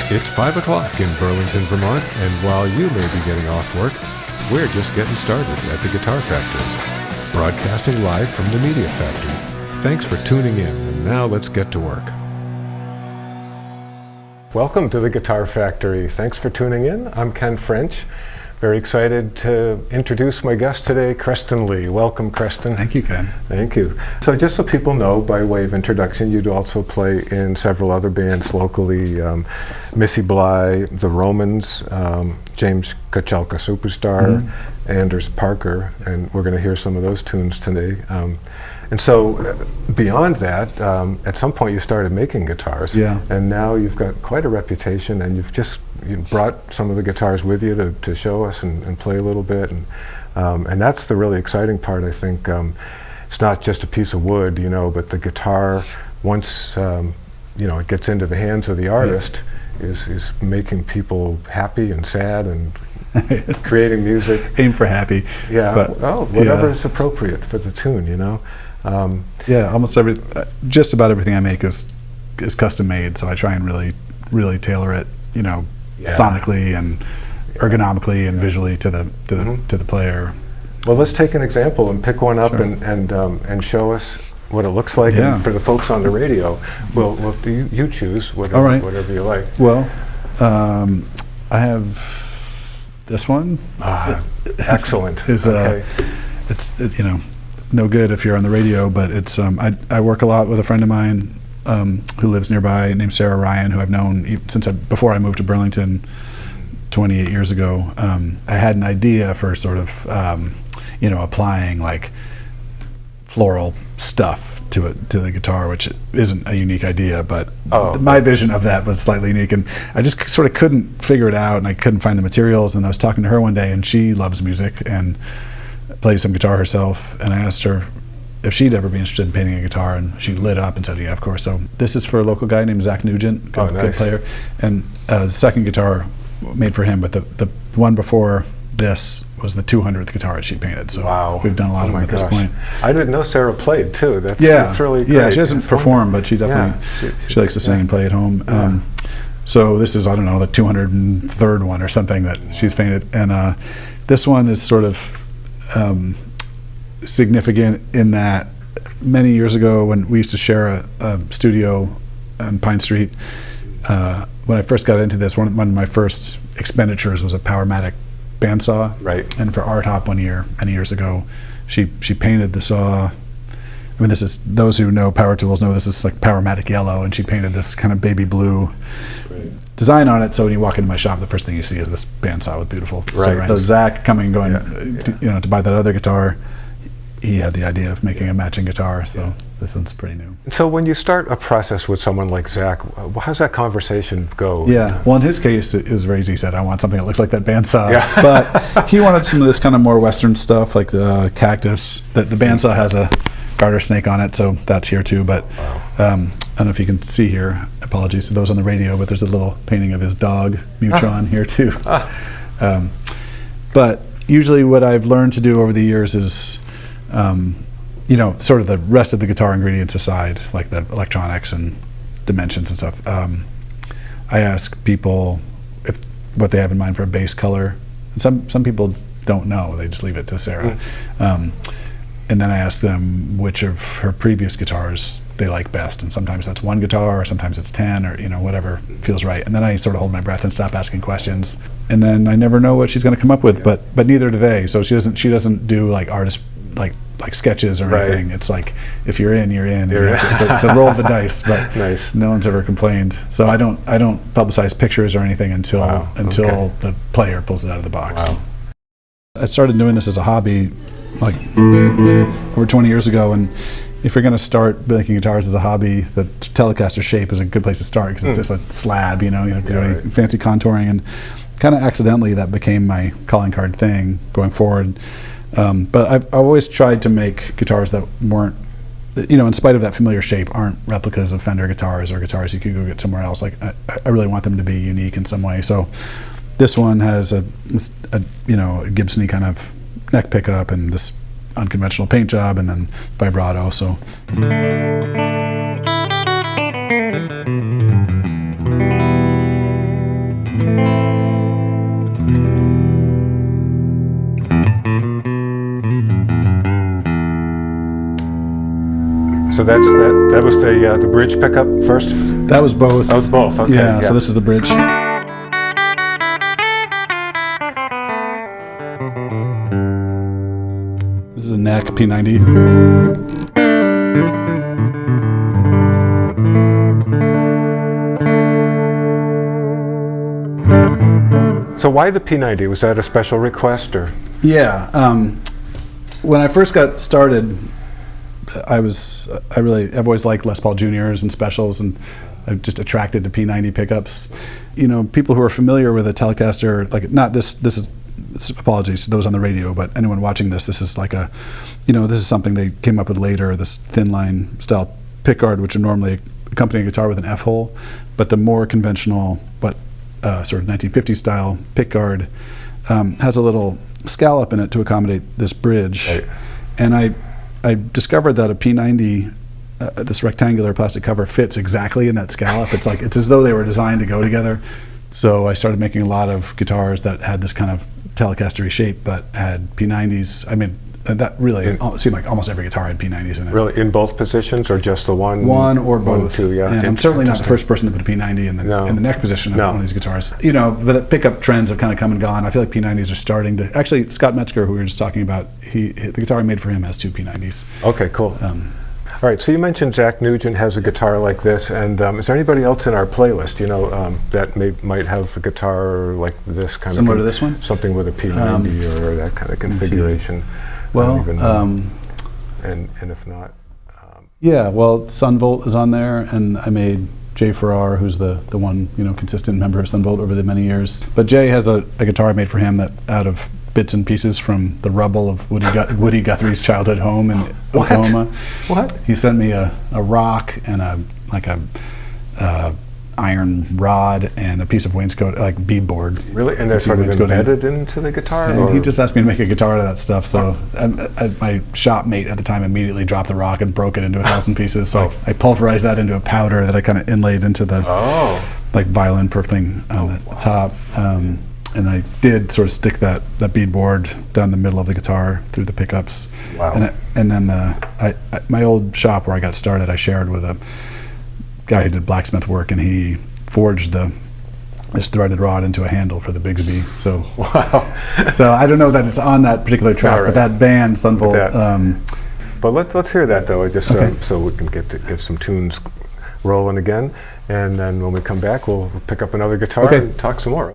It's 5 o'clock in Burlington, Vermont, and while you may be getting off work, we're just getting started at the Guitar Factory, broadcasting live from the Media Factory. Thanks for tuning in, and now let's get to work. Welcome to the Guitar Factory. Thanks for tuning in. I'm Ken French. Very excited to introduce my guest today, Creston Lea. Welcome, Creston. Thank you, Ken. Thank you. So just so people know, by way of introduction, you'd also play in several other bands locally, Missy Bly, The Romans, James Kachelka Superstar, Anders Parker, and we're going to hear some of those tunes today. And so beyond that, at some point you started making guitars, and now you've got quite a reputation, and you brought some of the guitars with you to show us and play a little bit, and that's the really exciting part, I think. It's not just a piece of wood, but the guitar, once it gets into the hands of the artist, is making people happy and sad and creating music. Aim for happy. Yeah, but, whatever is appropriate for the tune, almost just about everything I make is custom made, so I try and really tailor it, sonically and ergonomically and visually to the player. Well, let's take an example and pick one up and show us what it looks like. And for the folks on the radio, well, you choose whatever you like. Well, I have this one. Excellent. It's no good if you're on the radio, but it's I work a lot with a friend of mine who lives nearby named Sarah Ryan, who I've known since before I moved to Burlington 28 years ago. I had an idea for sort of applying like floral stuff to the guitar, which isn't a unique idea, but my vision of that was slightly unique, and I just sort of couldn't figure it out, and I couldn't find the materials. And I was talking to her one day, and she loves music and plays some guitar herself, and I asked her if she'd ever be interested in painting a guitar, and she lit up and said, yeah, of course. So this is for a local guy named Zach Nugent, good player, and the second guitar made for him, but the one before this was the 200th guitar that she painted. So we've done a lot of them at this point. I didn't know Sarah played too. That's really great. Yeah, she doesn't perform, but she definitely she likes to sing and play at home. So this is, I don't know, the 203rd one or something that she's painted, and this one is sort of significant in that many years ago, when we used to share a studio on Pine Street, when I first got into this, one of my first expenditures was a Powermatic bandsaw. Right. And for Art Hop one year, many years ago, she painted the saw. I mean, this is, those who know power tools know this is like Powermatic yellow, and she painted this kind of baby blue design on it. So when you walk into my shop, the first thing you see is this bandsaw with beautiful. Right. So Zach coming and going, to buy that other guitar, he had the idea of making a matching guitar. So this one's pretty new. So when you start a process with someone like Zach, how's that conversation go? Yeah. Well, in his case, it was very easy. He said, I want something that looks like that bandsaw. Yeah. But he wanted some of this kind of more Western stuff, like the cactus. The bandsaw has a garter snake on it, so that's here too. But I don't know if you can see here. Apologies to those on the radio, but there's a little painting of his dog, Neutron, here too. But usually what I've learned to do over the years is, sort of the rest of the guitar ingredients aside, like the electronics and dimensions and stuff. I ask people what they have in mind for a base color. And some people don't know; they just leave it to Sarah. And then I ask them which of her previous guitars they like best, and sometimes that's one guitar, or sometimes it's 10, or whatever feels right. And then I sort of hold my breath and stop asking questions. And then I never know what she's going to come up with, but neither do they. So she doesn't do like artist like sketches or anything. It's like, if you're in, you're in. It's a roll of the dice. But no one's ever complained. So I don't publicize pictures or anything until the player pulls it out of the box. Wow. I started doing this as a hobby like over 20 years ago, and if you're going to start making guitars as a hobby, the Telecaster shape is a good place to start, because it's just a slab, you don't have to do any fancy contouring, and kind of accidentally that became my calling card thing going forward. But I've always tried to make guitars that weren't, in spite of that familiar shape, aren't replicas of Fender guitars or guitars you could go get somewhere else. Like I really want them to be unique in some way. So this one has a Gibson-y kind of neck pickup and this unconventional paint job, and then vibrato. So. that was the bridge pickup first? That was both. That was both, okay. Yeah, so this is the bridge. This is a neck P90. So why the P90? Was that a special request or? Yeah, when I first got started, I've always liked Les Paul Juniors and specials, and I'm just attracted to P90 pickups. You know, people who are familiar with a Telecaster, like not this is apologies to those on the radio, but anyone watching this is like a, you know, this is something they came up with later, this thin line style pickguard, which would normally accompany a guitar with an F hole, but the more conventional, but sort of 1950s style pickguard has a little scallop in it to accommodate this bridge. Right. And I discovered that a P90, this rectangular plastic cover, fits exactly in that scallop. It's as though they were designed to go together. So I started making a lot of guitars that had this kind of Telecaster-y shape, but had P90s. I mean, that really seemed like almost every guitar had P90s in it. Really, in both positions or just the one? One or both. Two, yeah. And I'm certainly not the first person to put a P90 in the neck position of one of these guitars. You know, but the pickup trends have kind of come and gone. I feel like P90s are starting to. Actually, Scott Metzger, who we were just talking about, the guitar I made for him has two P90s. Okay, cool. All right, so you mentioned Zach Nugent has a guitar like this, and is there anybody else in our playlist, you know, that might have a guitar like this kind Similar of? to this one? Something with a P90 or that kind of configuration. Well, and if not, yeah. Well, Sunvolt is on there, and I made Jay Farrar, who's the one, you know, consistent member of Sunvolt over the many years. But Jay has a guitar I made for him that out of bits and pieces from the rubble of Woody Guthrie's childhood home in Oklahoma. What? He sent me a rock and a iron rod and a piece of wainscot, like beadboard. Really? And they're sort of embedded into the guitar? And he just asked me to make a guitar out of that stuff. So my shop mate at the time immediately dropped the rock and broke it into 1,000 pieces. So I pulverized that into a powder that I kind of inlaid into the like violin perf thing on the top. And I did sort of stick that beadboard down the middle of the guitar through the pickups. Wow. And then my old shop where I got started, I shared with a guy who did blacksmith work, and he forged this threaded rod into a handle for the Bigsby. So wow. So I don't know that it's on that particular track, but that band Sunvolt. But let's hear that though, just so we can get some tunes rolling again, and then when we come back, we'll pick up another guitar and talk some more.